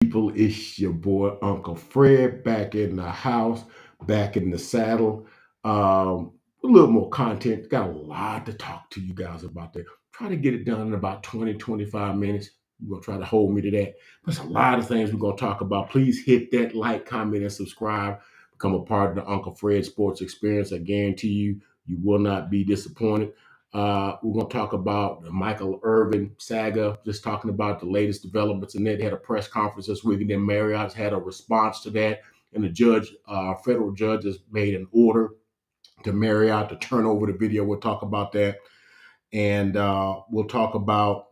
People, it's your boy Uncle Fred back in the house, back in the saddle. A little more content. Got a lot to talk to you guys about there. Try to get it done in about 20, 25 minutes. You're going to try to hold me to that. There's a lot of things we're going to talk about. Please hit that like, comment, and subscribe. Become a part of the Uncle Fred Sports Experience. I guarantee you, you will not be disappointed. We're going to talk about the Michael Irvin saga, just talking about the latest developments. And they had a press conference this week, and then Marriott's had a response to that. And the judge, federal judge, has made an order to Marriott to turn over the video. We'll talk about that. And we'll talk about,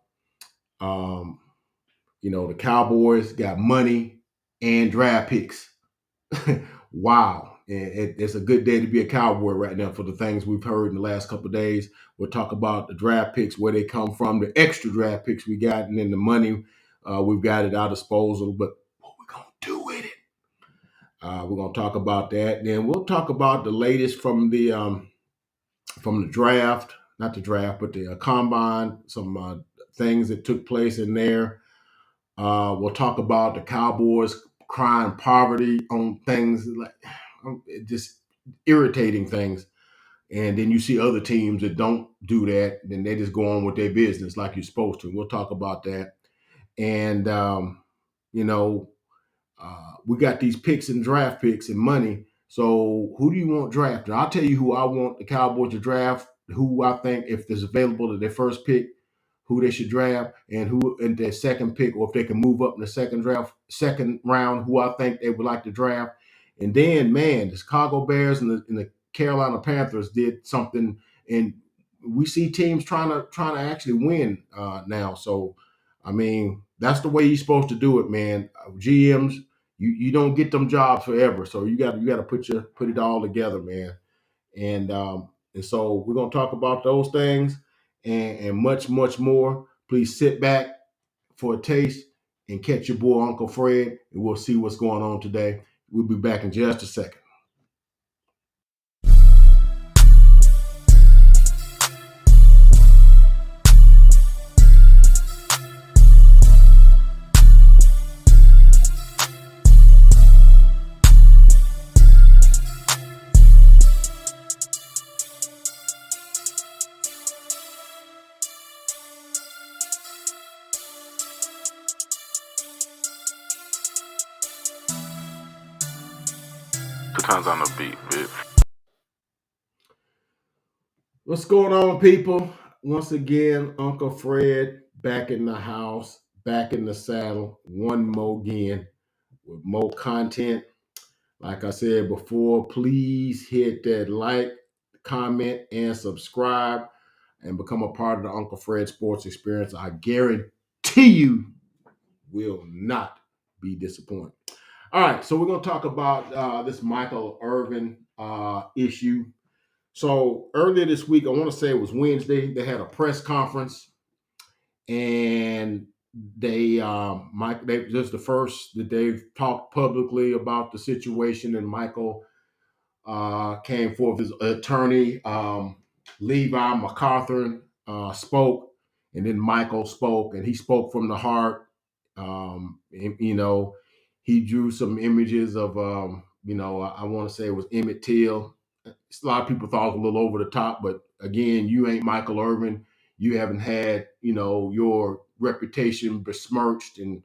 um, the Cowboys got money and draft picks. Wow. It's a good day to be a Cowboy right now for the things we've heard in the last couple of days. We'll talk about the draft picks, where they come from, the extra draft picks we got, and then the money we've got at our disposal. But what we're going to do with it? We're going to talk about that. And then we'll talk about the latest from the draft, not the draft, but the combine, some things that took place in there. We'll talk about the Cowboys crying poverty on things like just irritating things. And then you see other teams that don't do that, then they just go on with their business like you're supposed to. We'll talk about that. And, you know, we got these picks and draft picks and money. So who do you want drafted? I'll tell you who I want the Cowboys to draft, who I think, if there's available to their first pick, who they should draft, and who in their second pick, or if they can move up in the second round, who I think they would like to draft. And then, man, the Chicago Bears and the Carolina Panthers did something, and we see teams trying to actually win now. So, I mean, that's the way you're supposed to do it, man. GMs, you don't get them jobs forever, so you got to put it all together, man. And so we're gonna talk about those things and much more. Please sit back for a taste and catch your boy Uncle Fred, and we'll see what's going on today. We'll be back in just a second. Two times on the beat, bitch. What's going on, people? Once again, Uncle Fred back in the house, back in the saddle, one more again with more content. Like I said before, please hit that like, comment, and subscribe and become a part of the Uncle Fred Sports Experience. I guarantee you will not be disappointed. All right, so we're going to talk about this Michael Irvin issue. So earlier this week, I want to say it was Wednesday, they had a press conference, and they this is the first that they've talked publicly about the situation. And Michael came forth. His attorney, Levi MacArthur, spoke, and then Michael spoke, and he spoke from the heart. He drew some images of, I want to say it was Emmett Till. A lot of people thought it was a little over the top, but again, you ain't Michael Irvin. You haven't had, your reputation besmirched, and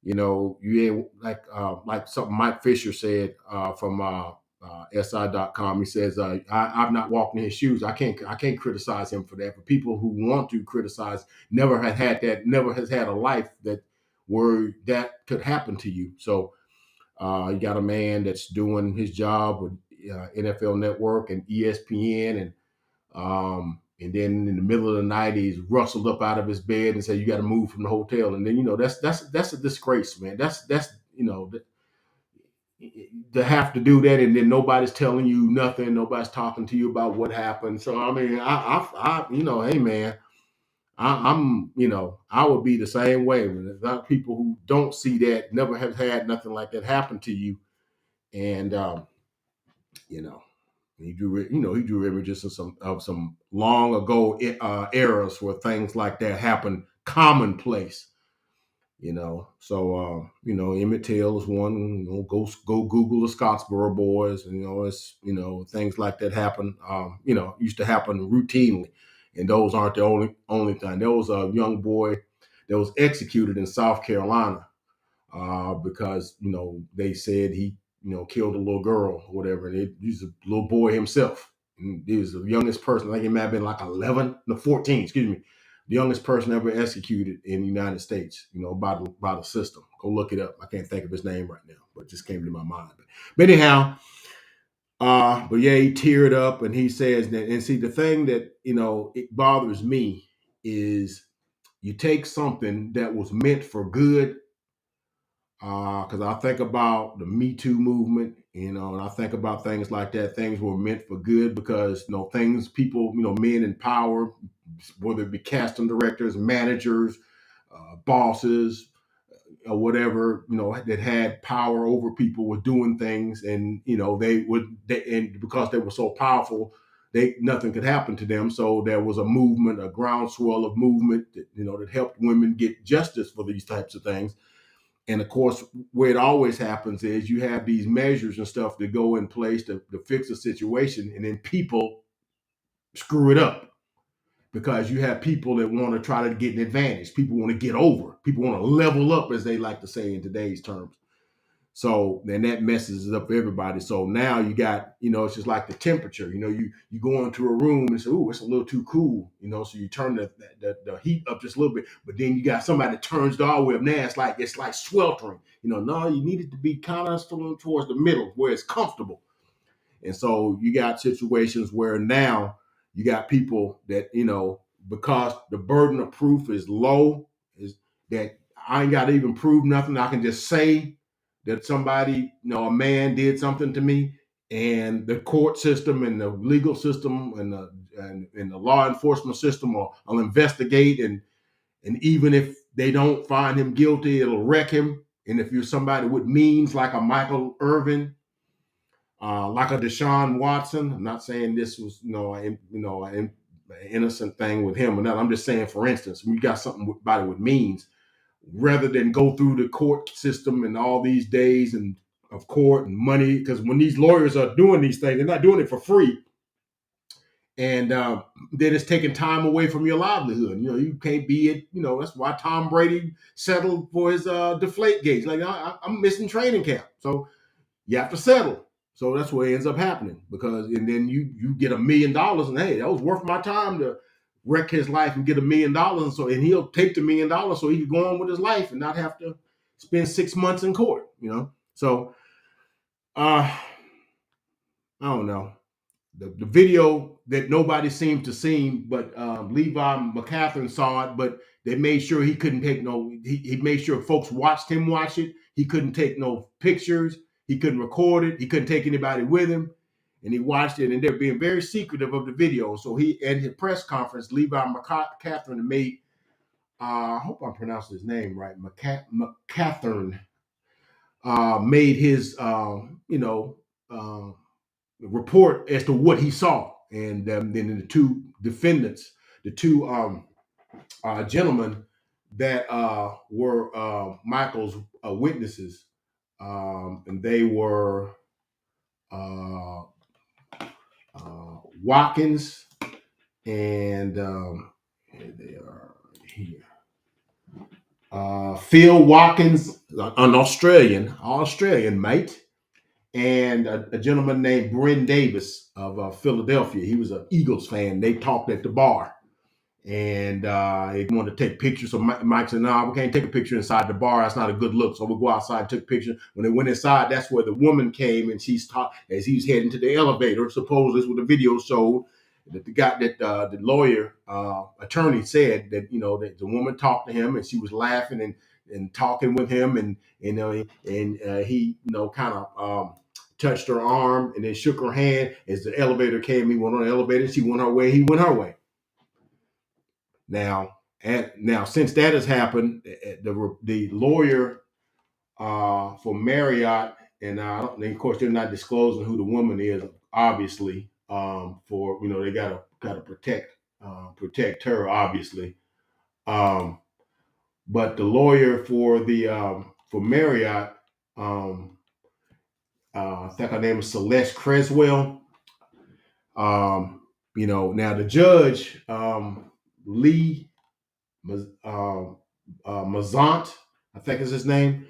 you ain't like something Mike Fisher said from SI.com. He says, I've not walked in his shoes. I can't criticize him for that. For people who want to criticize, never has had a life where that could happen to you. So you got a man that's doing his job with NFL Network and ESPN, and then in the middle of the night, he's rustled up out of his bed and said, "You got to move from the hotel." And then that's a disgrace, man. That's to have to do that, and then nobody's telling you nothing. Nobody's talking to you about what happened. So I mean, hey man, I would be the same way. There's a lot of people who don't see that, never have had nothing like that happen to you, and you know. He drew images of some long ago eras where things like that happen commonplace. Emmett Till is one. Go Google the Scottsboro Boys. It's things like that happen. Used to happen routinely, and those aren't the only thing. There was a young boy that was executed in South Carolina because they said he killed a little girl or whatever. And he's a little boy himself. And he was the youngest person. I think he might have been like 11, no 14. Excuse me, the youngest person ever executed in the United States. By the system. Go look it up. I can't think of his name right now, but it just came to my mind. But anyhow. But yeah, he teared up and he says that, and see, the thing that, it bothers me is you take something that was meant for good, because I think about the Me Too movement, and I think about things like that. Things were meant for good because people, men in power, whether it be casting directors, managers, bosses, or whatever, that had power over people were doing things, and and because they were so powerful, nothing could happen to them. So there was a movement, a groundswell of movement that helped women get justice for these types of things. And of course, where it always happens is you have these measures and stuff that go in place to fix a situation, and then people screw it up because you have people that want to try to get an advantage. People want to get over. People want to level up, as they like to say in today's terms. So then that messes it up for everybody. So now you got, it's just like the temperature. You go into a room and say, "Oh, it's a little too cool." So you turn the heat up just a little bit. But then you got somebody that turns it all the way up. Now it's like sweltering. No, you need it to be kind of towards the middle where it's comfortable. And so you got situations where now you got people that, because the burden of proof is low, is that I ain't got to even prove nothing. I can just say that somebody, a man did something to me, and the court system and the legal system and the law enforcement system will investigate. And even if they don't find him guilty, it'll wreck him. And if you're somebody with means like a Michael Irvin, like a Deshaun Watson. I'm not saying this was, an innocent thing with him or not. I'm just saying, for instance, when you got somebody with means, rather than go through the court system and all these days and of court and money, because when these lawyers are doing these things, they're not doing it for free. And then it's taking time away from your livelihood. You can't be it. That's why Tom Brady settled for his deflate gates. Like, I'm missing training camp. So you have to settle. So that's what ends up happening, and then you get $1 million, and hey, that was worth my time to wreck his life and get $1 million. And he'll take the $1 million so he can go on with his life and not have to spend 6 months in court, So I don't know. The video that nobody seemed to see, but Levi McCatherine saw it, but they made sure he couldn't take he made sure folks watched him watch it. He couldn't take no pictures. He couldn't record it. He couldn't take anybody with him. And he watched it, and they're being very secretive of the video. So he, at his press conference, Levi McCatherine made, I hope I'm pronouncing his name right, McCatherine, made his, report as to what he saw. And then the two defendants, the two gentlemen that were Michael's witnesses, and they were Watkins and here they are here. Phil Watkins, an Australian mate, and a gentleman named Bryn Davis of Philadelphia. He was an Eagles fan. They talked at the bar, and they wanted to take pictures. So Mike said, "No, we can't take a picture inside the bar. That's not a good look." So we'll go outside and took a picture. When they went inside, that's where the woman came, and she's taught as he's heading to the elevator. Supposedly, this is what the video showed. That the guy that the lawyer attorney said that that the woman talked to him and she was laughing and talking with him and he kind of touched her arm and then shook her hand as the elevator came. He went on the elevator. She went her way. He went her way. Now, since that has happened, the lawyer for Marriott, and of course they're not disclosing who the woman is, obviously, for they gotta protect her, obviously. but the lawyer for the for Marriott, I think her name is Celeste Creswell. Um, now the judge, Lee Mazant, I think is his name.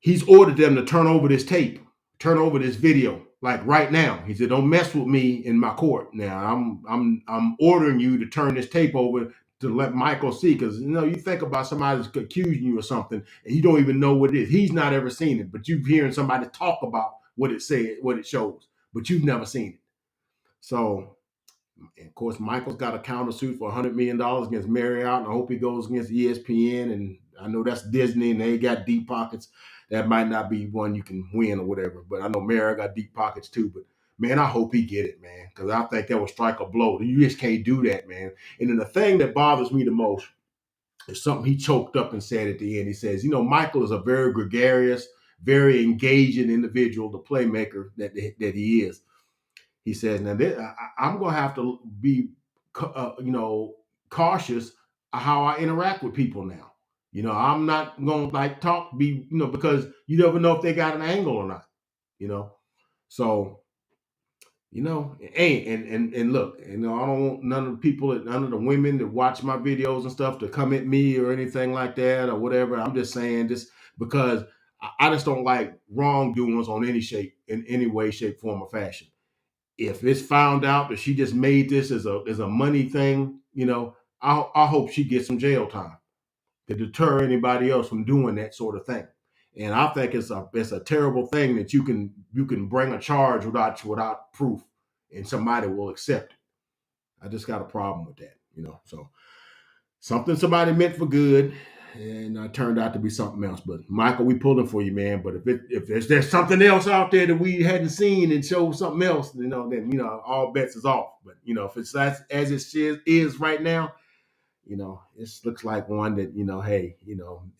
He's ordered them to turn over this tape, turn over this video, like right now. He said, "Don't mess with me in my court. Now I'm ordering you to turn this tape over to let Michael see, because you think about somebody's accusing you of something and you don't even know what it is. He's not ever seen it, but you're hearing somebody talk about what it said, what it shows, but you've never seen it. So, and of course, Michael's got a countersuit for $100 million against Marriott, and I hope he goes against ESPN. And I know that's Disney, and they got deep pockets. That might not be one you can win or whatever, but I know Marriott got deep pockets too. But man, I hope he get it, man, because I think that will strike a blow. You just can't do that, man. And then the thing that bothers me the most is something he choked up and said at the end. He says, Michael is a very gregarious, very engaging individual, the playmaker that he is. He says, now I'm going to have to be, cautious of how I interact with people now. I'm not going to because you never know if they got an angle or not, So, hey, and look, I don't want none of the people, none of the women that watch my videos and stuff to come at me or anything like that or whatever. I'm just saying this because I just don't like wrongdoings in any way, shape, form, or fashion. If it's found out that she just made this as a money thing, I hope she gets some jail time to deter anybody else from doing that sort of thing. And I think it's a terrible thing that you can bring a charge without proof, and somebody will accept it. I just got a problem with that. So somebody meant for good, and turned out to be something else. But Michael, we pulling for you, man. But if there's something else out there that we hadn't seen and shows something else, then all bets is off. But if it's as it is right now, it looks like one that hey,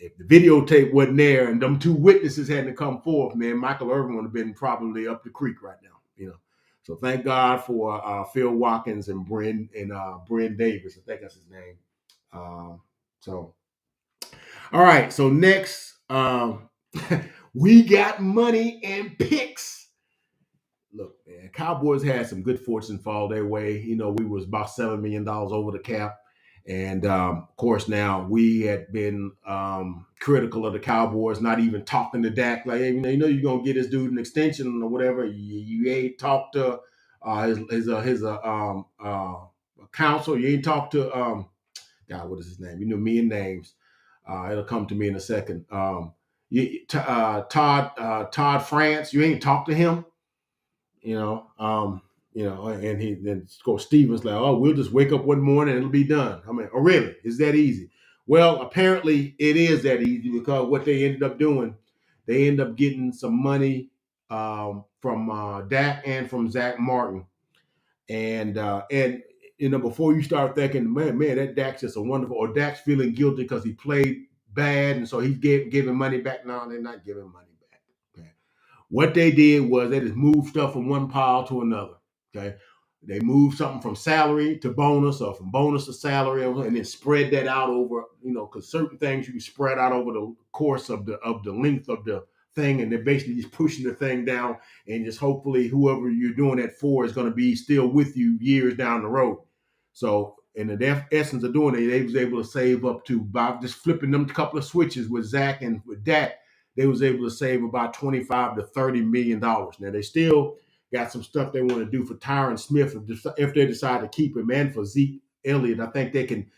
if the videotape wasn't there and them two witnesses hadn't come forth, man, Michael Irvin would have been probably up the creek right now. So thank God for Phil Watkins and Bryn Davis. I think that's his name. So, all right. So next, we got money and picks. Look, man, Cowboys had some good fortune fall their way. We was about $7 million over the cap. And of course, now we had been critical of the Cowboys, not even talking to Dak. Like, hey, you're gonna get this dude an extension or whatever. You ain't talked to his counsel. You ain't talked to God, what is his name? Me and names. It'll come to me in a second. Todd France. You ain't talked to him. And then of course Stevens like, oh, we'll just wake up one morning and it'll be done. I mean, oh really? Is that easy? Well, apparently it is that easy, because what they ended up doing, they ended up getting some money from Dak and from Zach Martin, and before you start thinking, man, that Dak's just a wonderful, or Dak's feeling guilty because he played bad and so he's giving money back. No, they're not giving money back. Okay. What they did was they just moved stuff from one pile to another. Okay. They moved something from salary to bonus, or from bonus to salary, and then spread that out over, because certain things you can spread out over the course of the length of the thing, and they're basically just pushing the thing down, and just hopefully whoever you're doing that for is going to be still with you years down the road. So in the essence of doing it, they was able to save up to, by just flipping them couple of switches with Zach and with Dak, they was able to save about $25 to $30 million. Now they still got some stuff they want to do for Tyron Smith if they decide to keep him, and for Zeke Elliott. I think they can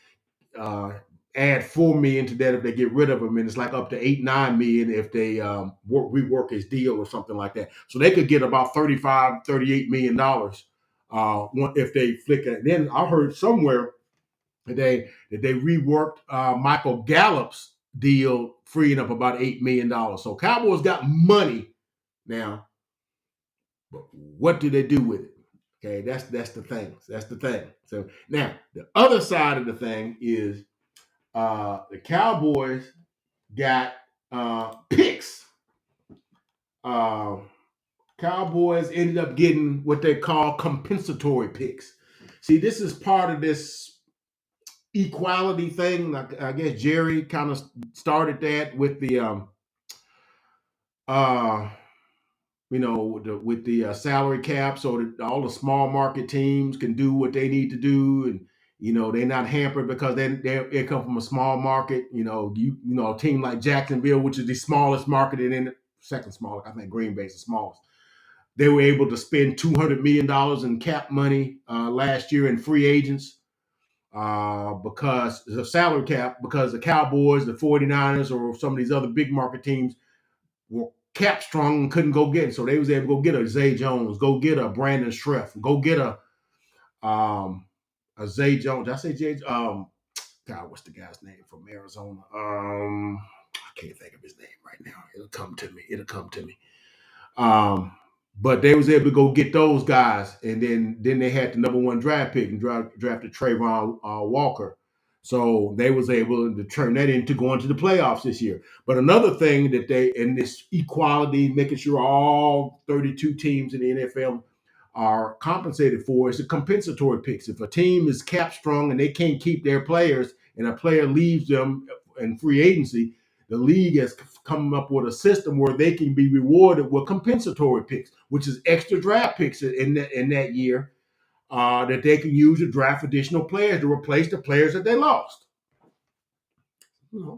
add $4 million to that if they get rid of him, and it's like up to $8-9 million if they rework his deal or something like that. So they could get about $35-38 million if they flick it. And then I heard somewhere that they reworked Michael Gallup's deal, freeing up about $8 million. So Cowboys got money now, but what do they do with it? Okay, that's the thing. That's the thing. So now the other side of the thing is the Cowboys got picks. Cowboys ended up getting what they call compensatory picks. See, this is part of this equality thing. Like, I guess Jerry kind of started that with the uh with the salary cap, so that all the small market teams can do what they need to do, and they're not hampered because they come from a small market. A team like Jacksonville, which is the smallest market, and then second smallest, I think Green Bay is the smallest. They were able to spend $200 million in cap money last year in free agents because the salary cap, because the Cowboys, the 49ers, or some of these other big market teams were cap strong and couldn't go get it. So they was able to go get a Zay Jones, go get a Brandon Streff, go get a Zay Jones. Did I say Jay? God, what's the guy's name from Arizona? I can't think of his name right now. It'll come to me. Um, but they was able to go get those guys, and then they had the number one draft pick and drafted Trayvon Walker. So they was able to turn that into going to the playoffs this year. But another thing that they, in this equality, making sure all 32 teams in the NFL are compensated for, is the compensatory picks. If a team is cap strong and they can't keep their players, and a player leaves them in free agency, the league has come up with a system where they can be rewarded with compensatory picks, which is extra draft picks in that year that they can use to draft additional players to replace the players that they lost.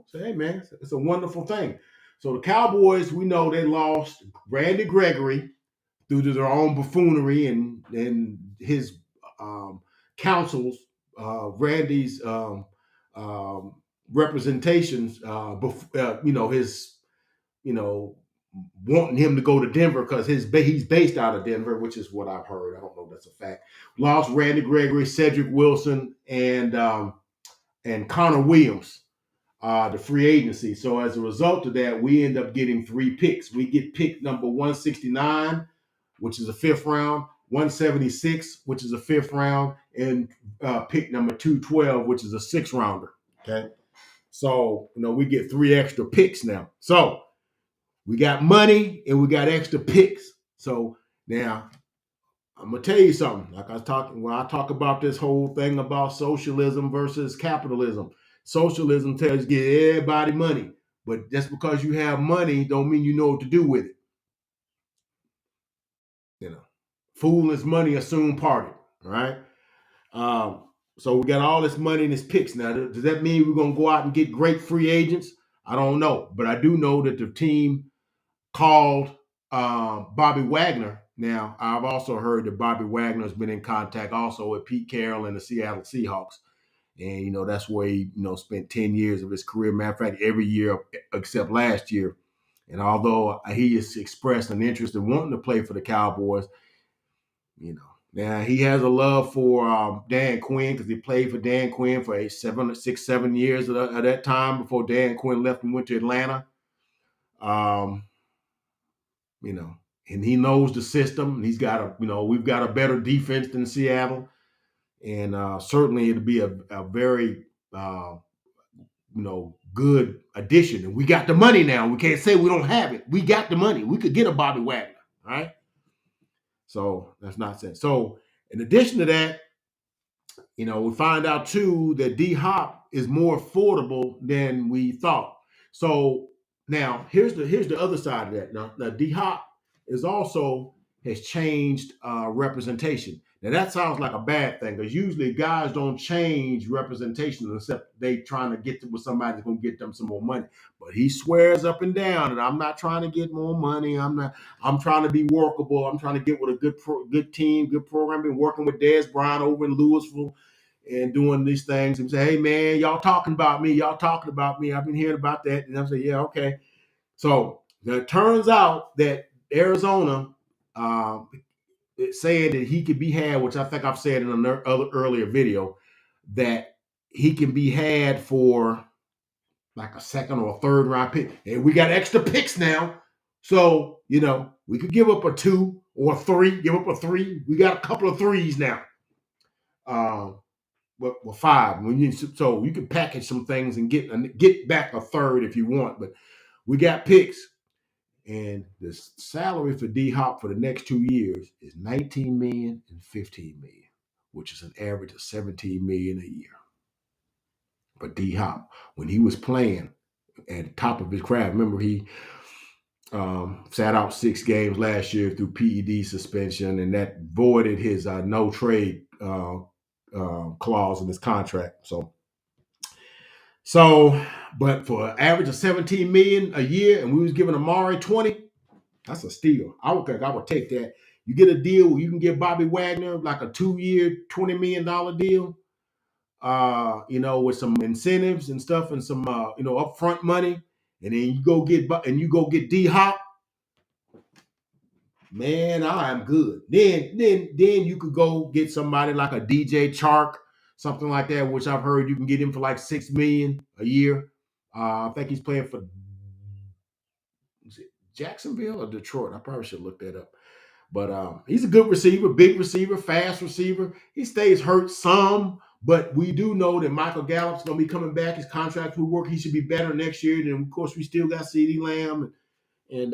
Say, hey man, it's a wonderful thing. So the Cowboys, we know they lost Randy Gregory due to their own buffoonery and his councils, Randy's representations, his wanting him to go to Denver because he's based out of Denver, which is what I've heard. I don't know if that's a fact. Lost Randy Gregory, Cedric Wilson, and Connor Williams, the free agency. So as a result of that, we end up getting 3 picks. We get pick number 169, which is a 5th round, 176, which is a 5th round, and pick number 212, which is a 6th rounder. Okay. So, we get 3 extra picks now. So we got money and we got extra picks. So now I'm gonna tell you something. Like when I talk about this whole thing about socialism versus capitalism. Socialism tells you to get everybody money, but just because you have money don't mean you know what to do with it. Fool is money are soon parted. All right. So we got all this money in this picks. Now, does that mean we're gonna go out and get great free agents? I don't know, but I do know that the team called Bobby Wagner. Now, I've also heard that Bobby Wagner has been in contact also with Pete Carroll and the Seattle Seahawks. And, that's where he, spent 10 years of his career. Matter of fact, every year except last year. And although he has expressed an interest in wanting to play for the Cowboys, now he has a love for Dan Quinn because he played for Dan Quinn for 7 years at that time before Dan Quinn left and went to Atlanta. And he knows the system. And he's got we've got a better defense than Seattle, and certainly it'll be a very good addition. And we got the money now. We can't say we don't have it. We got the money. We could get a Bobby Wagner, right? So that's not said. So in addition to that, we find out too that D Hop is more affordable than we thought. So now here's the other side of that. Now D Hop is also has changed representation. Now that sounds like a bad thing because usually guys don't change representation except they trying to get with somebody that's going to get them some more money. But he swears up and down, and I'm not trying to get more money. I'm trying to be workable. I'm trying to get with a good team, good program. Been working with Dez Bryant over in Louisville and doing these things and say, hey man, y'all talking about me. I've been hearing about that. And I say, yeah, okay. So it turns out that Arizona saying that he could be had, which I think I've said in an earlier video, that he can be had for like a 2nd or a 3rd round pick. And we got extra picks now. So, we could give up a 2 or a 3, give up a 3. We got a couple of 3s now. Well, 5. So you can package some things and get back a 3rd if you want. But we got picks. And the salary for D Hop for the next 2 years is $19 million and $15 million, which is an average of $17 million a year. for D Hop when he was playing at the top of his craft. Remember, he sat out 6 games last year through PED suspension, and that voided his no trade clause in his contract. So, but for an average of 17 million a year, and we was giving Amari 20, that's a steal. I would take that. You get a deal where you can give Bobby Wagner like a 2-year, $20 million deal, with some incentives and stuff and some upfront money, and then you go get D Hop. Man, I am good. Then you could go get somebody like a DJ Chark, something like that, which I've heard you can get him for like $6 million a year. I think he's playing for, is it Jacksonville or Detroit? I probably should look that up. But he's a good receiver, big receiver, fast receiver. He stays hurt some, but we do know that Michael Gallup's going to be coming back. His contract will work. He should be better next year. And of course, we still got CeeDee Lamb, and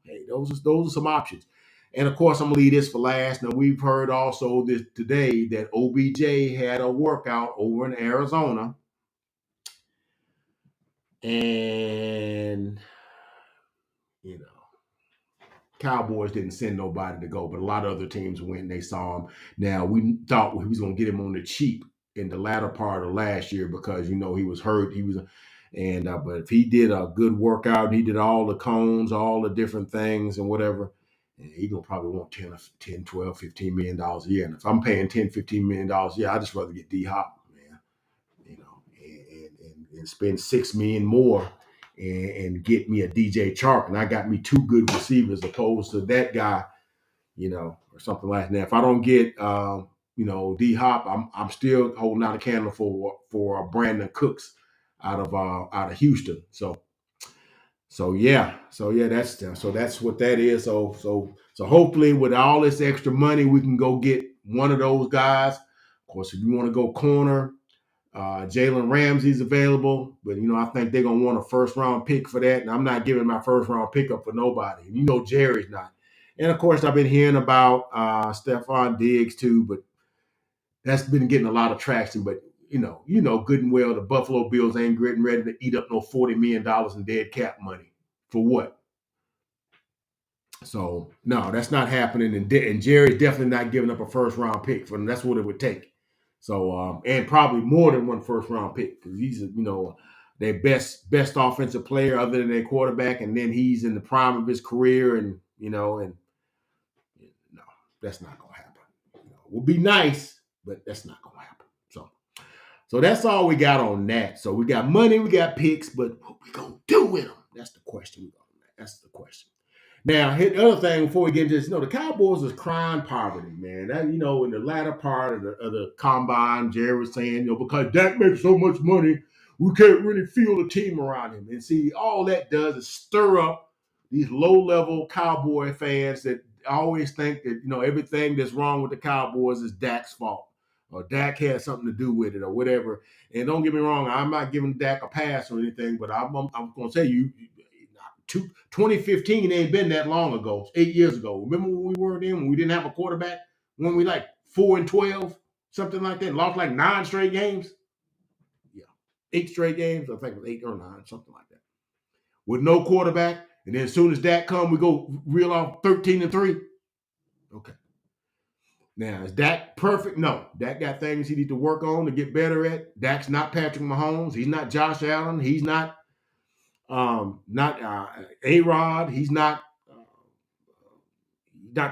hey, those are some options. And of course, I'm gonna leave this for last. Now, we've heard also this today that OBJ had a workout over in Arizona, and Cowboys didn't send nobody to go, but a lot of other teams went. They saw him. Now, we thought we was gonna get him on the cheap in the latter part of last year because he was hurt. But if he did a good workout, he did all the cones, all the different things and whatever, and he gonna probably want 10, 12, $15 million a year. And if I'm paying $10, $15 million a year, I just rather get D Hop, man. And spend $6 million more and get me a DJ Chark, and I got me 2 good receivers opposed to that guy, or something like that. If I don't get D Hop, I'm still holding out a candle for Brandon Cooks out of Houston. So that's what that is. So hopefully with all this extra money, we can go get one of those guys. Of course, if you want to go corner, Jalen Ramsey's available, but I think they're gonna want a 1st-round pick for that, and I'm not giving my 1st-round pick up for nobody. And Jerry's not. And of course, I've been hearing about Stephon Diggs too, but that's been getting a lot of traction. But good and well, the Buffalo Bills ain't getting ready to eat up no $40 million in dead cap money for what? So no, that's not happening. And Jerry's definitely not giving up a 1st-round pick for them. That's what it would take. So and probably more than one 1st-round pick because he's their best offensive player other than their quarterback, and then he's in the prime of his career, and no, that's not gonna happen. It would be nice, but that's not gonna happen. So that's all we got on that. So we got money, we got picks, but what we gonna do with them? That's the question. That's the question. Now, the other thing before we get into this, the Cowboys is crying poverty, man. That in the latter part of the combine, Jerry was saying, because Dak makes so much money, we can't really feel the team around him. And see, all that does is stir up these low-level Cowboy fans that always think that everything that's wrong with the Cowboys is Dak's fault, or Dak had something to do with it, or whatever. And don't get me wrong, I'm not giving Dak a pass or anything, but I'm going to tell you. 2015 ain't been that long ago. 8 years ago. Remember when we were then when we didn't have a quarterback? When we 4-12, something like that, lost 9 straight games. Yeah, 8 straight games. I think it was 8 or 9, something like that. With no quarterback, and then as soon as Dak come, we go reel off 13-3. Okay. Now is Dak perfect? No. Dak got things he need to work on to get better at. Dak's not Patrick Mahomes. He's not Josh Allen. He's not A-Rod. He's not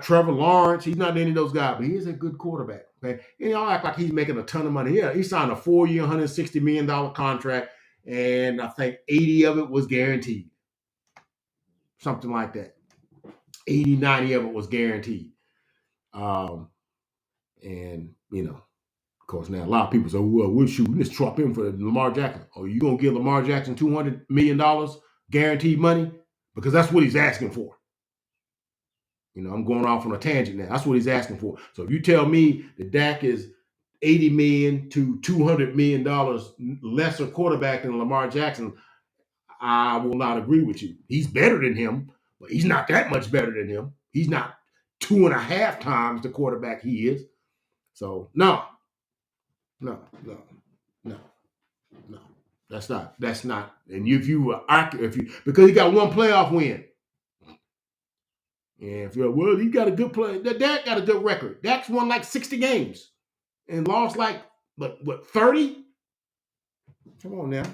Trevor Lawrence. He's not any of those guys, but he is a good quarterback. Okay, and y'all act like he's making a ton of money. Yeah, he signed a 4-year, $160 million contract, and I think 80 of it was guaranteed. Something like that. 80, 90 of it was guaranteed. And of course, now a lot of people say, well, we just swap him for Lamar Jackson. Oh, you gonna give Lamar Jackson $200 million guaranteed money? Because that's what he's asking for. I'm going off on a tangent now. That's what he's asking for. So if you tell me that Dak is $80 million to $200 million lesser quarterback than Lamar Jackson, I will not agree with you. He's better than him, but he's not that much better than him. He's not 2.5 times the quarterback he is. So no. No, that's not. And if you because he got one playoff win, and if you're well, he got a good play. Dak got a good record. Dak's won like 60 games and lost like what 30. Come on now.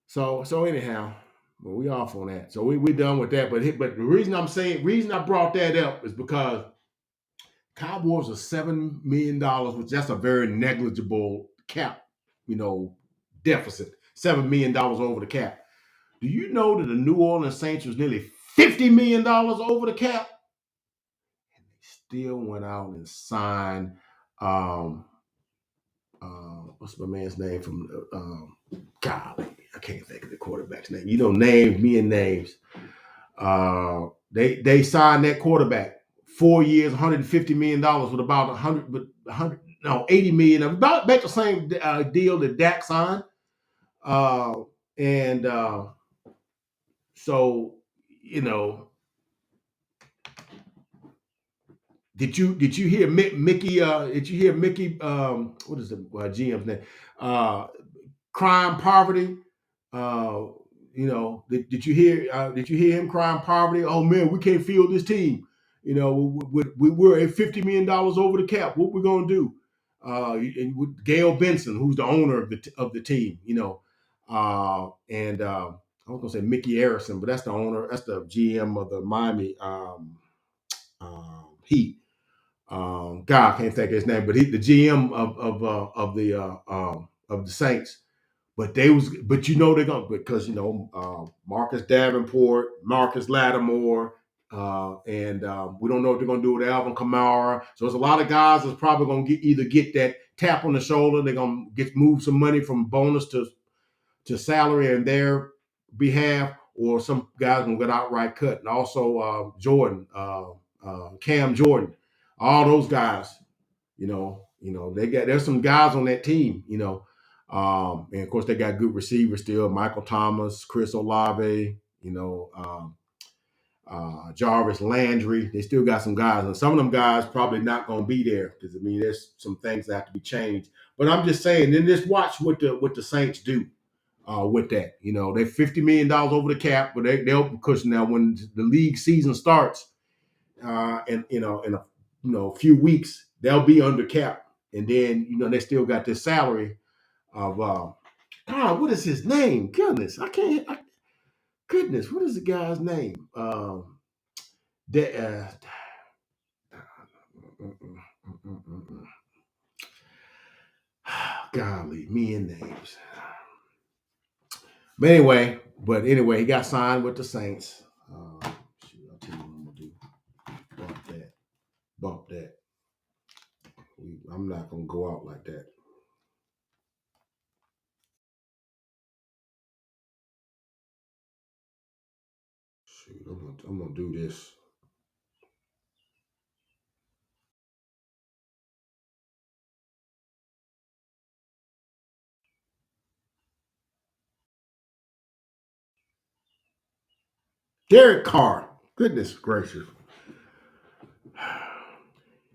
So anyhow, well, we off on that. So we done with that. But the reason I brought that up is because Cowboys are $7 million, which that's a very negligible cap, you know, deficit. $7 million over the cap. Do you know that the New Orleans Saints was nearly $50 million over the cap? And they still went out and signed um what's my man's name from golly, I can't think of the quarterback's name. You know, names, me and names. They signed that quarterback 4 years, $150 million with about 100 no 80 million, about the same deal that Dak signed. Uh, and so you know, did you hear Mickey? Did you hear Mickey? What is the GM's name? Uh, Crime poverty. Uh, did you hear? Did you hear him crying poverty? Oh man, we can't field this team. You know, we're at $50 million over the cap. What we gonna do? And with Gail Benson, who's the owner of the team, and I was gonna say Mickey Harrison, but that's the owner. That's the GM of the Miami Heat. God, I can't think of his name, but he the GM of the Saints. But they're gonna because Marcus Davenport, Marcus Lattimore, and we don't know what they're gonna do with Alvin Kamara. So there's a lot of guys that's probably gonna either get that tap on the shoulder. They're gonna move some money from bonus to salary in their behalf, or some guys gonna get outright cut. And also Jordan, Cam Jordan, all those guys. There's some guys on that team. And of course they got good receivers still: Michael Thomas, Chris Olave. Jarvis Landry. They still got some guys, and some of them guys probably not going to be there because there's some things that have to be changed. But I'm just saying, then just watch what the Saints do with that. They're $50 million over the cap, but they'll because now when the league season starts, and in a few weeks they'll be under cap, and then they still got this salary of God. What is his name? Goodness, I can't. Goodness, what is the guy's name? That golly, me and names. But anyway, he got signed with the Saints. I'll tell you what I'm gonna do. Bump that. I'm not gonna go out like that. Shoot, I'm gonna do this. Derek Carr. Goodness gracious.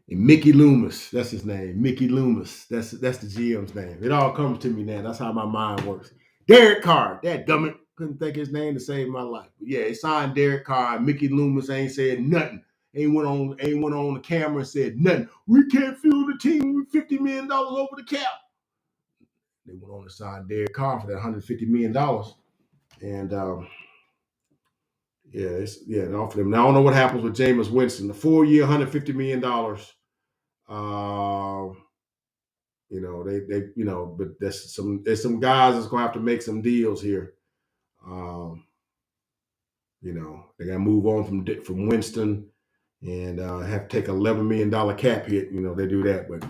And Mickey Loomis, that's his name. Mickey Loomis. That's the GM's name. It all comes to me now. That's how my mind works. Derek Carr. That gummit. Couldn't think his name to save my life. But yeah, he signed Derek Carr. Mickey Loomis ain't said nothing. Ain't went on the camera and said nothing. We can't field the team with $50 million over the cap. They went on to sign Derek Carr for that $150 million. And they offered him. Now I don't know what happens with Jameis Winston. The 4-year, $150 million. But there's some guys that's gonna have to make some deals here. They gotta move on from Winston and have to take $11 million cap hit. They do that, but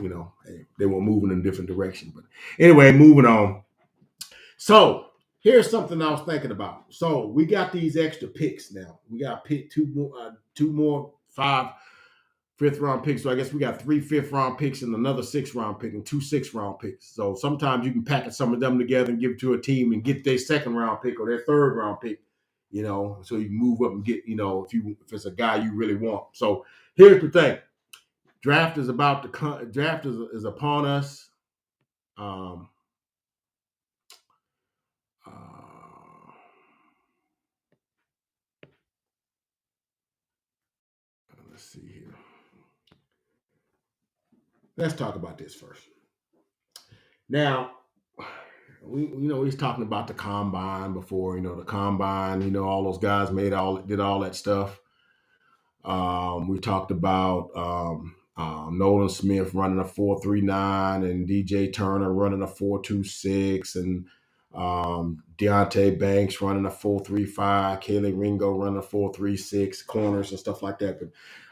they were moving in a different direction. But anyway, moving on. So here's something I was thinking about. So we got these extra picks now. We got pick two more 5 fifth-round picks. So I guess we got 3 fifth-round picks and another 6th-round pick and 2 6th-round picks. So sometimes you can package some of them together and give it to a team and get their 2nd-round pick or their 3rd-round pick, so you can move up and get, if it's a guy you really want. So here's the thing. Draft is upon us. Um, uh, let's see here. Let's talk about this first. Now, he's talking about the combine before. The combine. All those guys did all that stuff. We talked about Nolan Smith running a 4.39 and DJ Turner running a 4.26 and Deontay Banks running a 4.35, Kaylee Ringo running a 4.36, corners and stuff like that.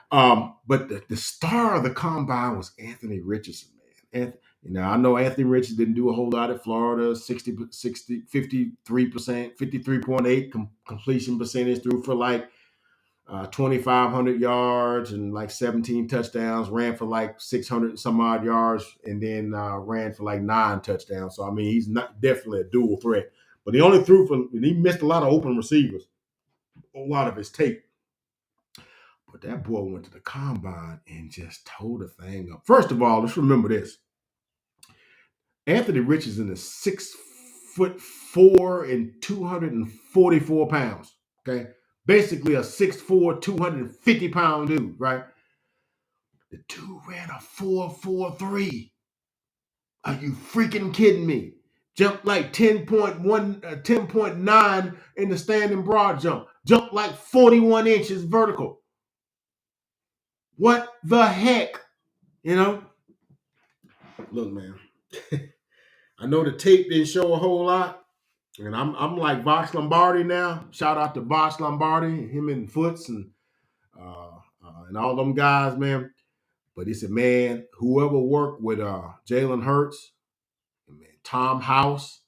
But the star of the combine was Anthony Richardson, man. I know Anthony Richardson didn't do a whole lot at Florida, 53%, 53.8 completion percentage, threw for like 2,500 yards and like 17 touchdowns, ran for like 600 and some odd yards, and then ran for like 9 touchdowns. So, I mean, he's not definitely a dual threat. But he only and he missed a lot of open receivers, a lot of his tape. But that boy went to the combine and just tore the thing up. First of all, let's remember this. Anthony Richardson is 6'4" and 244 pounds. Okay. Basically a 6'4", 250-pound dude, right? The dude ran a 4.43. Are you freaking kidding me? Jumped like 10.1, 10.9 in the standing broad jump. Jumped like 41 inches vertical. What the heck? Look, man. I know the tape didn't show a whole lot. And I'm like Vox Lombardi now. Shout out to Vox Lombardi, him and Foots and all them guys, man. But he said, man, whoever worked with Jalen Hurts, man, Tom House,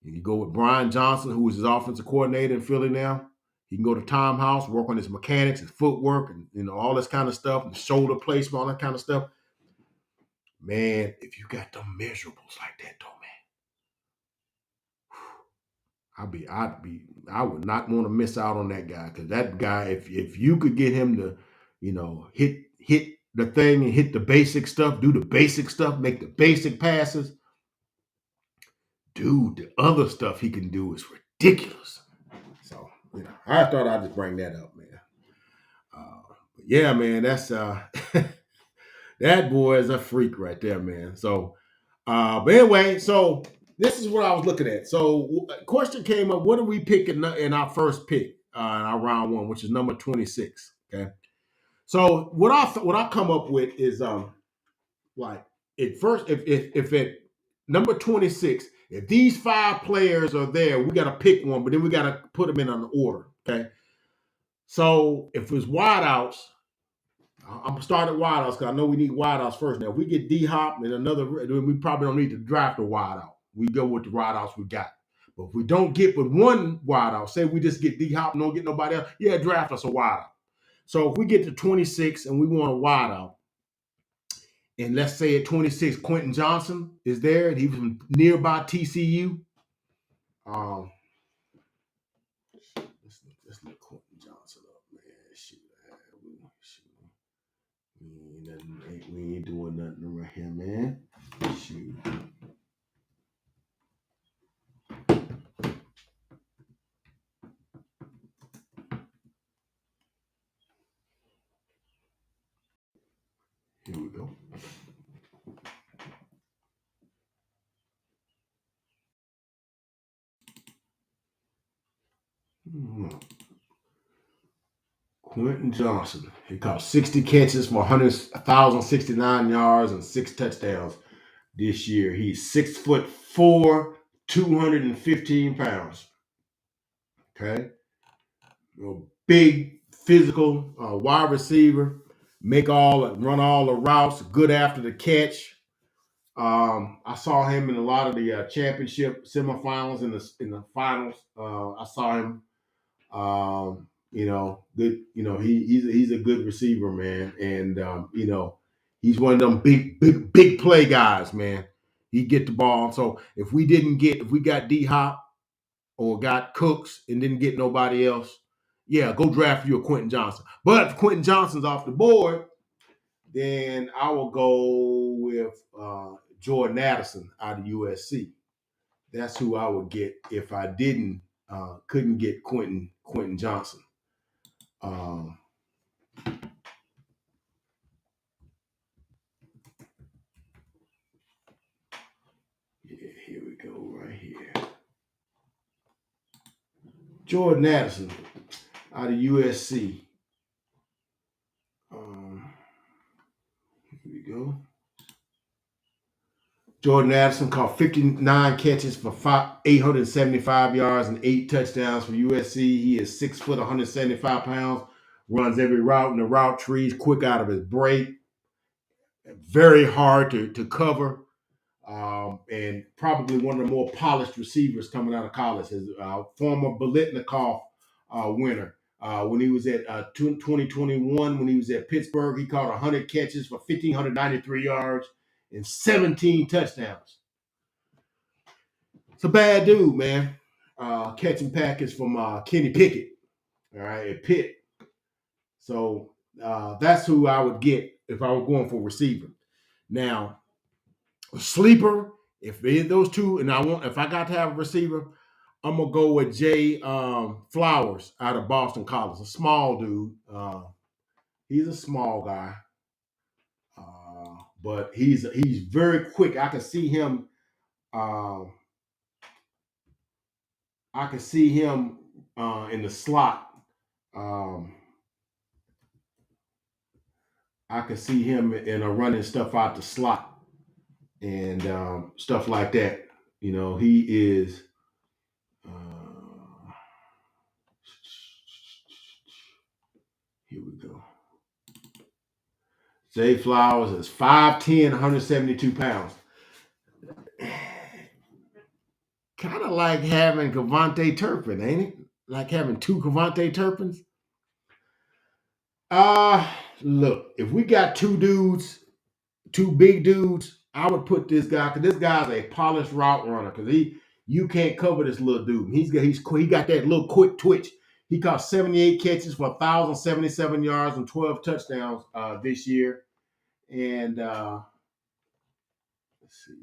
you go with Brian Johnson, who is his offensive coordinator in Philly now. He can go to Tom House, work on his mechanics, his footwork, and all this kind of stuff, and shoulder placement, all that kind of stuff. Man, if you got them measurables like that, though, man, I would not want to miss out on that guy, because that guy, if you could get him to, hit the thing and hit the basic stuff, do the basic stuff, make the basic passes, dude, the other stuff he can do is ridiculous. So, I thought I'd just bring that up, man. Yeah, man, that's that boy is a freak right there, man. So, but anyway, so this is what I was looking at. So, question came up: what do we pick in our first pick, in our round one, which is number 26? Okay. So, what I come up with is like at first, if at number 26, if these 5 players are there, we got to pick one, but then we got to put them in an order. Okay. So, if it's wideouts, I'm gonna start at wideouts because I know we need wideouts first. Now, if we get D Hop and another, we probably don't need to draft a wideout. We go with the wideouts we got. But if we don't get but one wideout, say we just get D Hop and don't get nobody else, yeah, draft us a wideout. So if we get to 26 and we want a wideout, and let's say at 26, Quentin Johnson is there, and he was from nearby TCU. Let's look Quentin Johnson up, man. Shoot. We ain't doing nothing right here, man. Shoot. Here we go. Quentin Johnson. He caught 60 catches for 1,069 yards and 6 touchdowns this year. He's 6'4", 215 pounds. Okay. Big, physical wide receiver. Run all the routes. Good after the catch. I saw him in a lot of the championship semifinals in the finals. I saw him. Good. He's a good receiver, man, and he's one of them big play guys, man. He get the ball. So if we got D Hop or got Cooks and didn't get nobody else, yeah, go draft you a Quentin Johnson. But if Quentin Johnson's off the board, then I will go with Jordan Addison out of USC. That's who I would get if I couldn't get Quentin Johnson. Um, yeah, here we go, right here. Jordan Addison out of USC. Here we go. Jordan Addison caught 59 catches for 875 yards and 8 touchdowns for USC. He is 6 foot, 175 pounds, runs every route in the route trees, quick out of his break, very hard to cover, and probably one of the more polished receivers coming out of college. His former Biletnikoff winner. When he was at 2021, when he was at Pittsburgh, he caught 100 catches for 1,593 yards and 17 touchdowns. It's a bad dude, man. Catching package from Kenny Pickett, all right, at Pitt. So that's who I would get if I was going for receiver. Now, a sleeper, if those two, and if I got to have a receiver, I'm gonna go with Jay Flowers out of Boston College. A small dude. He's a small guy, but he's very quick. I can see him. In the slot. I can see him in a running stuff out the slot and stuff like that. You know, he is. Here we go. Zay Flowers is 5'10", 172 pounds. Kind of like having Cavante Turpin, ain't it? Like having two Cavante Turpins. Look, if we got two big dudes, I would put this guy, because this guy's a polished route runner, because you can't cover this little dude. He got that little quick twitch. He caught 78 catches for 1,077 yards and 12 touchdowns this year. And let's see.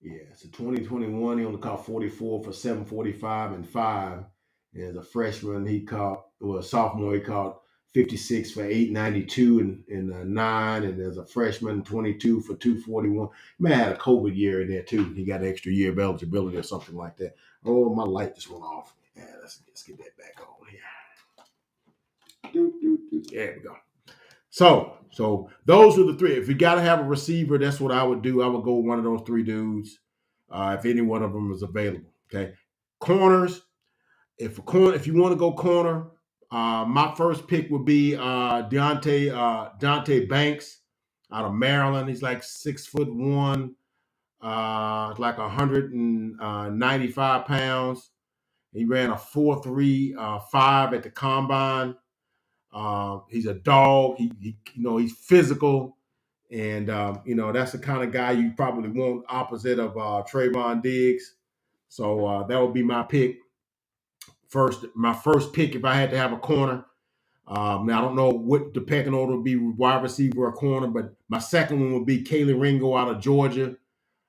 Yeah, so 2021, he only caught 44 for 745 and 5. And as a freshman, sophomore, he caught 56 for 892 and 9. And as a freshman, 22 for 241. Man had a COVID year in there too. He got an extra year of eligibility or something like that. Oh, my light just went off. Yeah, let's get that back on here. There we go. So those are the three. If you got to have a receiver, that's what I would do. I would go with one of those three dudes, if any one of them is available. Okay, corners. If you want to go corner, my first pick would be Deonte Banks out of Maryland. He's like 6'1", like 195 pounds. He ran a 4.3 at the combine. He's a dog. He's physical, and that's the kind of guy you probably want opposite of Trayvon Diggs. So that would be my pick. My first pick if I had to have a corner. Now I don't know what the pecking order would be, wide receiver or corner, but my second one would be Kaylee Ringo out of Georgia.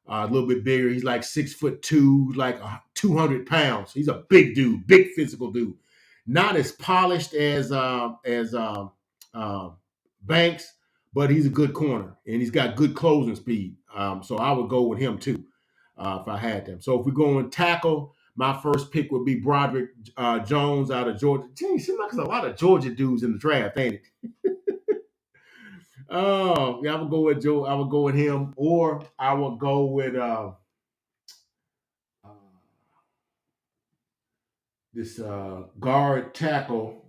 A little bit bigger. He's like 6'2", like 200 pounds. He's a big dude, big physical dude. Not as polished as Banks, but he's a good corner and he's got good closing speed. So I would go with him too if I had them. So if we go and tackle, my first pick would be Broderick Jones out of Georgia. Geez, seems like there's a lot of Georgia dudes in the draft, ain't it? Oh, yeah, I would go with Joe. I would go with him, or I would go with this guard tackle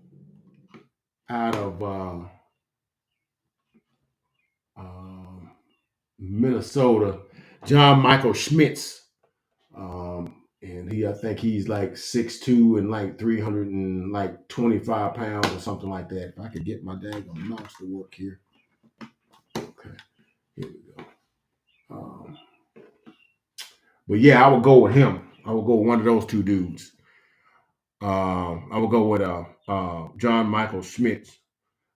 out of Minnesota, John Michael Schmitz. And I think he's like 6'2" and like 325 pounds or something like that. If I could get my daggone mouse to work here. Okay, here we go. But yeah, I would go with him. I would go with one of those two dudes. I would go with John Michael Schmitz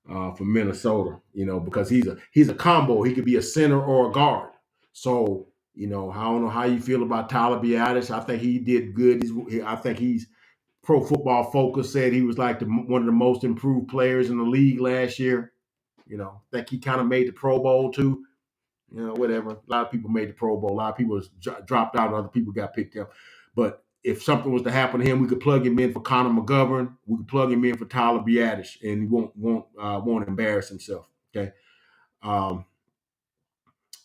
from Minnesota. Because he's a combo. He could be a center or a guard. So I don't know how you feel about Tyler Biadasz. I think he did good. I think he's Pro Football Focus said he was like one of the most improved players in the league last year. I think he kind of made the Pro Bowl too. Whatever. A lot of people made the Pro Bowl. A lot of people dropped out. Other people got picked up. But if something was to happen to him, we could plug him in for Connor McGovern. We could plug him in for Tyler Biadasz, and he won't embarrass himself. Okay. Um,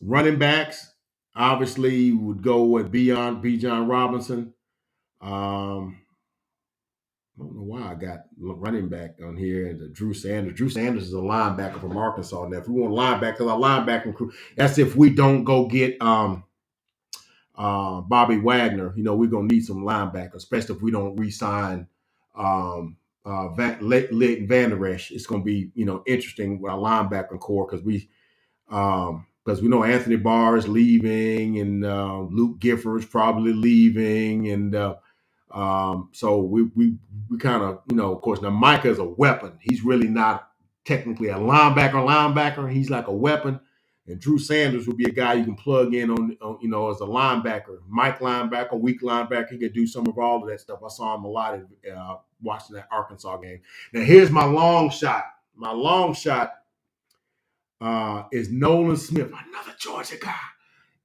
Running backs, obviously, would go with Bijan Robinson. I don't know why I got running back on here and Drew Sanders. Drew Sanders is a linebacker from Arkansas. Now, if we want linebackers, our linebacking crew, that's if we don't go get Bobby Wagner. We're going to need some linebackers, especially if we don't re-sign Leighton Vander Esch. It's going to be, interesting with our linebacking core because we know Anthony Barr is leaving and Luke Gifford's probably leaving. And so we kind of, of course, now Micah is a weapon. He's really not technically a linebacker. He's like a weapon. And Drew Sanders would be a guy you can plug in on as a linebacker. Mike linebacker, weak linebacker. He could do some of all of that stuff. I saw him a lot watching that Arkansas game. Now, here's my long shot. My long shot is Nolan Smith, another Georgia guy,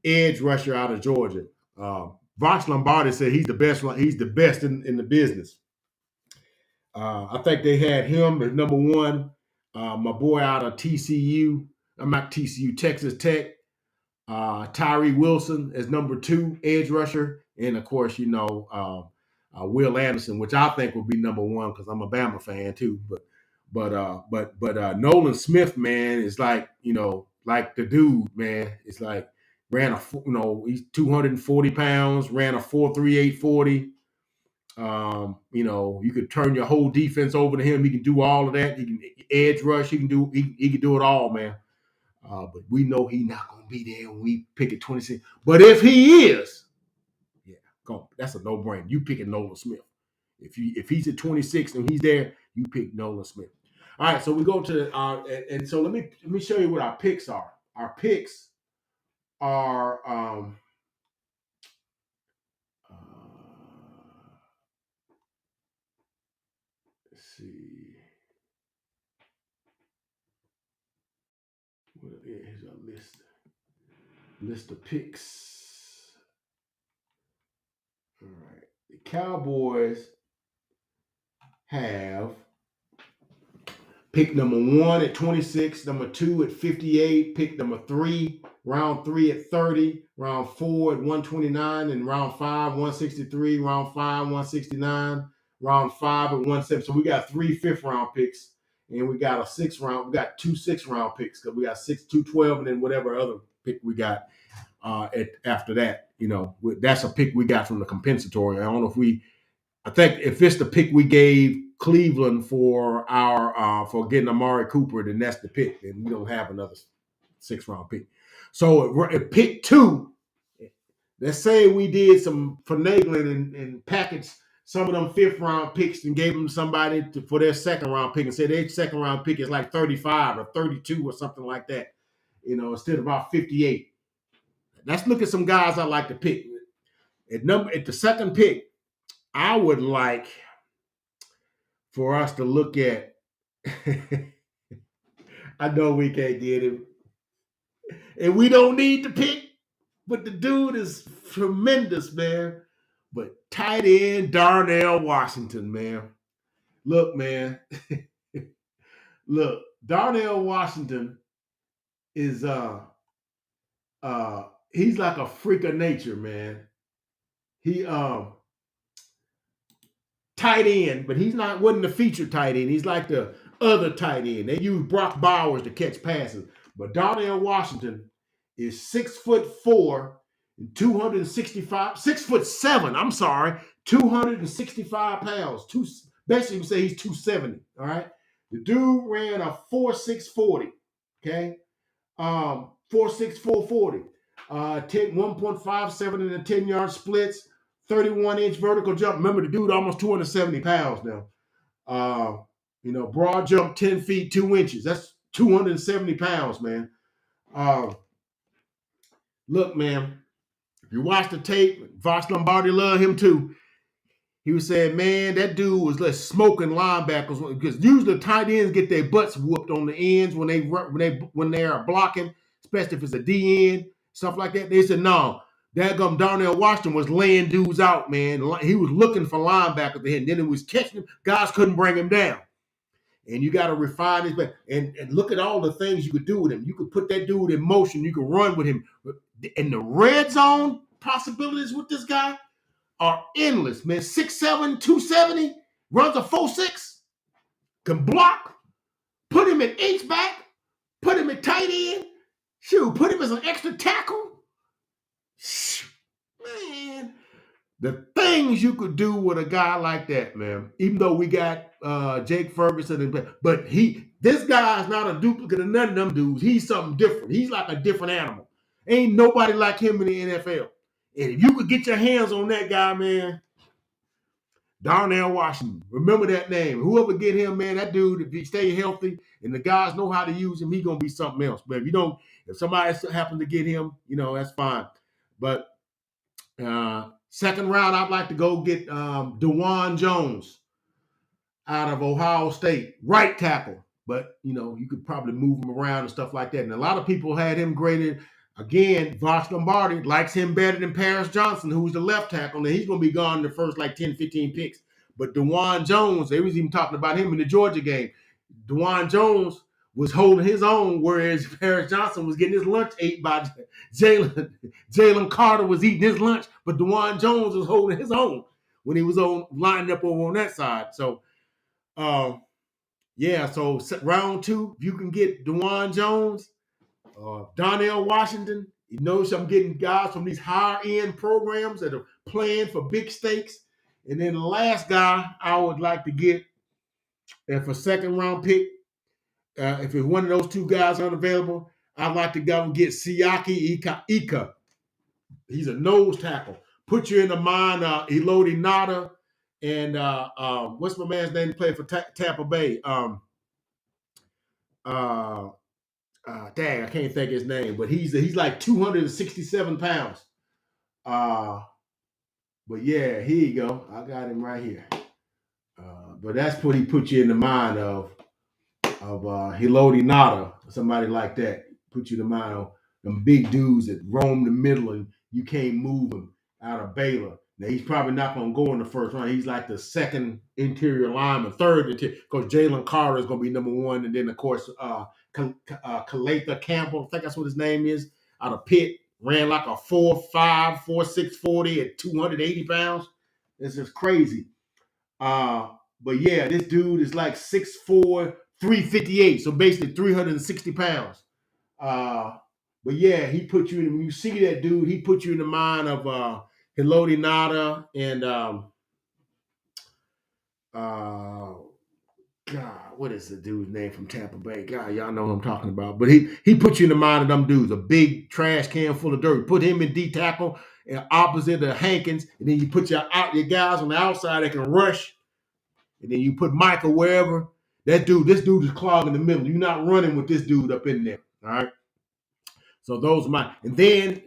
edge rusher out of Georgia. Vox Lombardi said he's the best. He's the best in the business. I think they had him as number one. My boy out of TCU. I'm not TCU, Texas Tech. Tyree Wilson as number two edge rusher, and of course, Will Anderson, which I think will be number one because I'm a Bama fan too. But Nolan Smith, man, is like like the dude, man. It's like he's 240 pounds, ran a 4.38 40. You could turn your whole defense over to him. He can do all of that. He can edge rush. He can do it all, man. But we know he's not going to be there when we pick at 26. But if he is, yeah, go. That's a no-brainer. You picking Nolan Smith. If he's at 26 and he's there, you pick Nolan Smith. All right, so we go to and so let me show you what our picks are. Our picks are let's see. Here's our list of picks. All right. The Cowboys have pick number 1 at 26, number 2 at 58, pick number 3, round 3 at 30, round 4 at 129, and round 5, 163, round 5, 169, round 5 at 170. So we got 3 fifth-round picks, and we got we got 2 sixth-round picks because we got 212, and then whatever other pick we got after that. That's a pick we got from the compensatory. I don't know I think if it's the pick we gave Cleveland for our for getting Amari Cooper, then that's the pick. Then we don't have another 6th-round pick. So at pick 2, let's say we did some finagling and packaged some of them 5th-round picks and gave them somebody for their 2nd-round pick and said their 2nd-round pick is like 35 or 32 or something like that, instead of about 58. Let's look at some guys I like to pick. At the 2nd pick, I would like for us to look at. I know we can't get him, and we don't need to pick, but the dude is tremendous, man. But tight end Darnell Washington, man. Look, man. Look, Darnell Washington is he's like a freak of nature, man. He tight end, but wasn't the featured tight end. He's like the other tight end. They use Brock Bowers to catch passes. But Darnell Washington is 6'4" and 265, 6'7", I'm sorry, 265 pounds. Basically, you can say he's 270. All right. The dude ran a 4.6 40. Okay. 4.6 440. 1.57 in the 10-yard splits, 31-inch vertical jump. Remember, the dude almost 270 pounds now. Broad jump 10 feet 2 inches. That's 270 pounds, man. Look, man, if you watch the tape, Vox Lombardi loved him too. He was saying, man, that dude was like smoking linebackers because usually tight ends get their butts whooped on the ends when they are blocking, especially if it's a D end, stuff like that. They said, no, that Darnell Washington was laying dudes out, man. He was looking for linebackers to hit, and then he was catching them. Guys couldn't bring him down. And you got to refine his and look at all the things you could do with him. You could put that dude in motion. You could run with him. And the red zone possibilities with this guy are endless, man. 6'7", 270, runs a 4.6, can block, put him at H-back, put him at tight end, put him as an extra tackle. Man, the things you could do with a guy like that, man. Even though we got Jake Ferguson, but this guy is not a duplicate of none of them dudes. He's something different. He's like a different animal. Ain't nobody like him in the NFL. And if you could get your hands on that guy, man, Darnell Washington, remember that name. Whoever get him, man, that dude, if he stay healthy and the guys know how to use him, he gonna be something else. But if somebody happens to get him, that's fine. But second round, I'd like to go get DeJuan Jones out of Ohio State, right tackle. But, you could probably move him around and stuff like that. And a lot of people had him graded. Again, Vox Lombardi likes him better than Paris Johnson, who's the left tackle. And he's going to be gone in the first 10, 15 picks. But DeJuan Jones, they was even talking about him in the Georgia game. DeJuan Jones was holding his own, whereas Paris Johnson was getting his lunch ate by Jalen. Jalen Carter was eating his lunch, but DeJuan Jones was holding his own when he was lining up over on that side. So, so round 2, if you can get DeJuan Jones, Darnell Washington, you notice I'm getting guys from these higher end programs that are playing for big stakes. And then the last guy I would like to get, if a second round pick, if it's one of those two guys unavailable, I'd like to go and get Siaki Ika. He's a nose tackle. Put you in the mind, Elodie Nada, and what's my man's name to play for Tampa Bay? Dang, I can't think of his name, but he's like 267 pounds. But yeah, here you go. I got him right here. But that's what he put you in the mind of Elodie Nada, somebody like that. Put you in the mind of them big dudes that roam the middle and you can't move him out of Baylor. Now, he's probably not going to go in the first round. He's like the second interior lineman, third interior, because Jalen Carter is going to be number 1. And then, of course, Kalatha Campbell, I think that's what his name is, out of Pitt, ran like a 4.5, 4.6 40 at 280 pounds. This is crazy. But yeah, this dude is like 6'4", 358, so basically 360 pounds. But yeah, he put you in, when you see that dude, he put you in the mind of Elodie Nada and God, what is the dude's name from Tampa Bay? God, y'all know what I'm talking about. But he put you in the mind of them dudes, a big trash can full of dirt. Put him in D tackle and opposite of Hankins, and then you put your guys on the outside that can rush, and then you put Michael wherever. This dude is clogging the middle. You're not running with this dude up in there. All right. So those are and then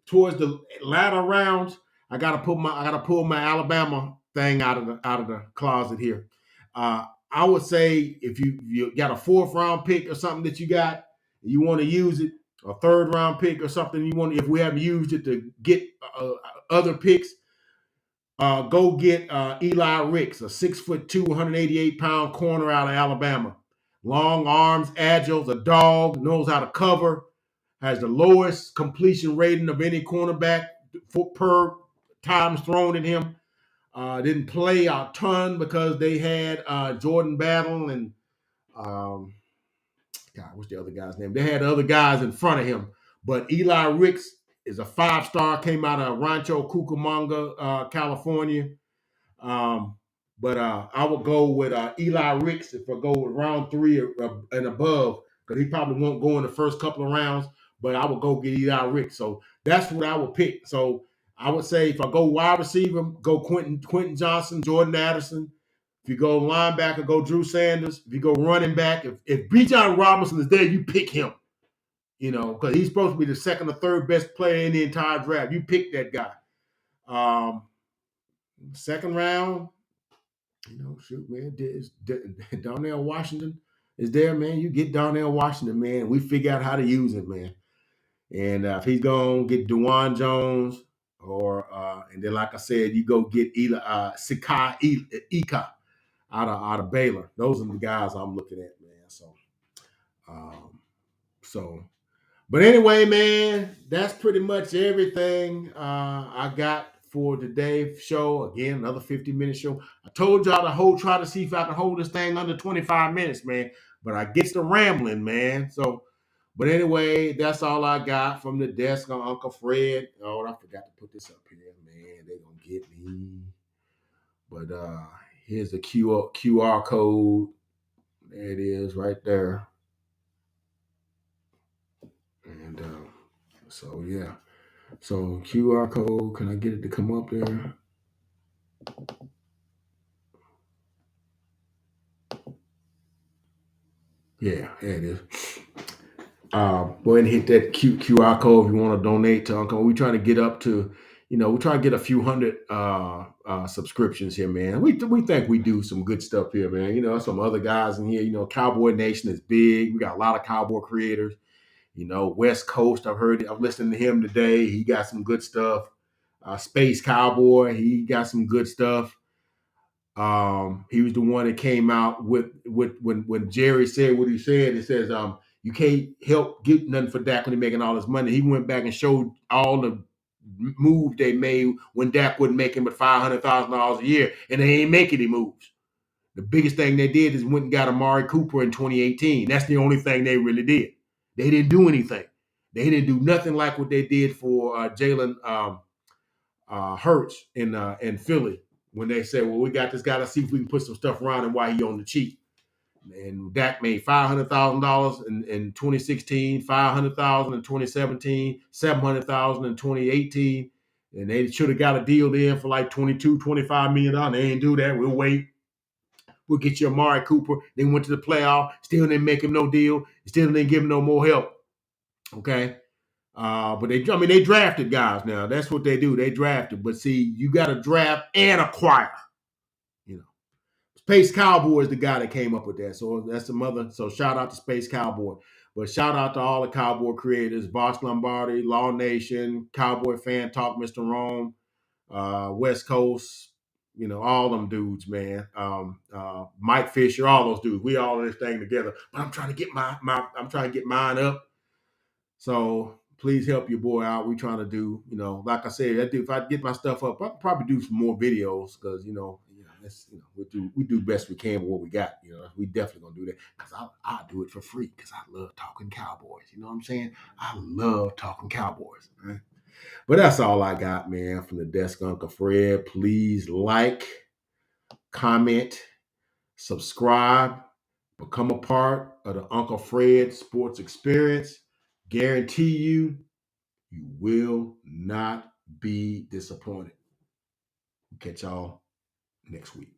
towards the latter rounds, I gotta pull my Alabama thing out of the closet here. I would say if you got a 4th round pick or something that you got, you want to use it, a 3rd round pick or something if we haven't used it to get other picks, go get Eli Ricks, a 6'2", 188-pound corner out of Alabama. Long arms, agile, a dog, knows how to cover, has the lowest completion rating of any cornerback per times thrown at him. Didn't play a ton because they had Jordan Battle and God, what's the other guy's name? They had other guys in front of him. But Eli Ricks is a 5-star, came out of Rancho Cucamonga, California. But I would go with Eli Ricks if I go with round 3 and above, because he probably won't go in the first couple of rounds. but I would go get Eli Ricks. So that's what I would pick. So I would say if I go wide receiver, go Quentin Johnson, Jordan Addison. If you go linebacker, go Drew Sanders. If you go running back, if Bijan Robinson is there, you pick him. Because he's supposed to be the second or third best player in the entire draft. You pick that guy. Second round, shoot, man, Darnell Washington is there, man. You get Darnell Washington, man, and we figure out how to use him, man. And if he's going to get DeJuan Jones, and then, like I said, you go get Sikai Ika out of Baylor. Those are the guys I'm looking at, man. But anyway, man, that's pretty much everything I got for today's show. Again, another 50-minute show. I told y'all to try to see if I can hold this thing under 25 minutes, man. But I get to rambling, man. But anyway, that's all I got from the desk on Uncle Fred. Oh, I forgot to put this up here, man. They're going to get me. But here's the QR code. There it is right there. And so, yeah. So QR code, can I get it to come up there? Yeah, there it is. Go ahead and hit that QR code if you want to donate to Uncle. We're trying to get up to, we're trying to get a few hundred subscriptions here, man. We think we do some good stuff here, man. Some other guys in here, Cowboy Nation is big. We got a lot of Cowboy creators. West Coast, I've listened to him today. He got some good stuff. Space Cowboy, he got some good stuff. He was the one that came out with when Jerry said what he said. It says, you can't help get nothing for Dak when he's making all this money. He went back and showed all the moves they made when Dak wouldn't make him but $500,000 a year, and they ain't make any moves. The biggest thing they did is went and got Amari Cooper in 2018. That's the only thing they really did. They didn't do anything. They didn't do nothing like what they did for Jalen Hurts in Philly when they said, well, we got this guy. Let's see if we can put some stuff around him while he on the cheap. And Dak made $500,000 in 2016, $500,000 in 2017, $700,000 in 2018. And they should have got a deal in for like $22, $25 million. They ain't do that. We'll wait. We'll get you Amari Cooper. They went to the playoff. Still didn't make him no deal. Still didn't give him no more help. Okay. But they drafted guys now. That's what they do. They drafted. But see, you got to draft and acquire. Space Cowboy is the guy that came up with that. So that's the mother. So shout out to Space Cowboy. But shout out to all the Cowboy creators, Boss Lombardi, Law Nation, Cowboy Fan Talk, Mr. Rome, West Coast, all them dudes, man. Mike Fisher, all those dudes. We all in this thing together. But I'm trying to get I'm trying to get mine up. So please help your boy out. We trying to do, like I said, if I get my stuff up, I can probably do some more videos because we do best we can with what we got. We definitely gonna do that because I do it for free because I love talking Cowboys. You know what I'm saying? I love talking Cowboys. Right? But that's all I got, man, from the desk, Uncle Fred. Please like, comment, subscribe, become a part of the Uncle Fred Sports Experience. Guarantee you will not be disappointed. Catch y'all next week.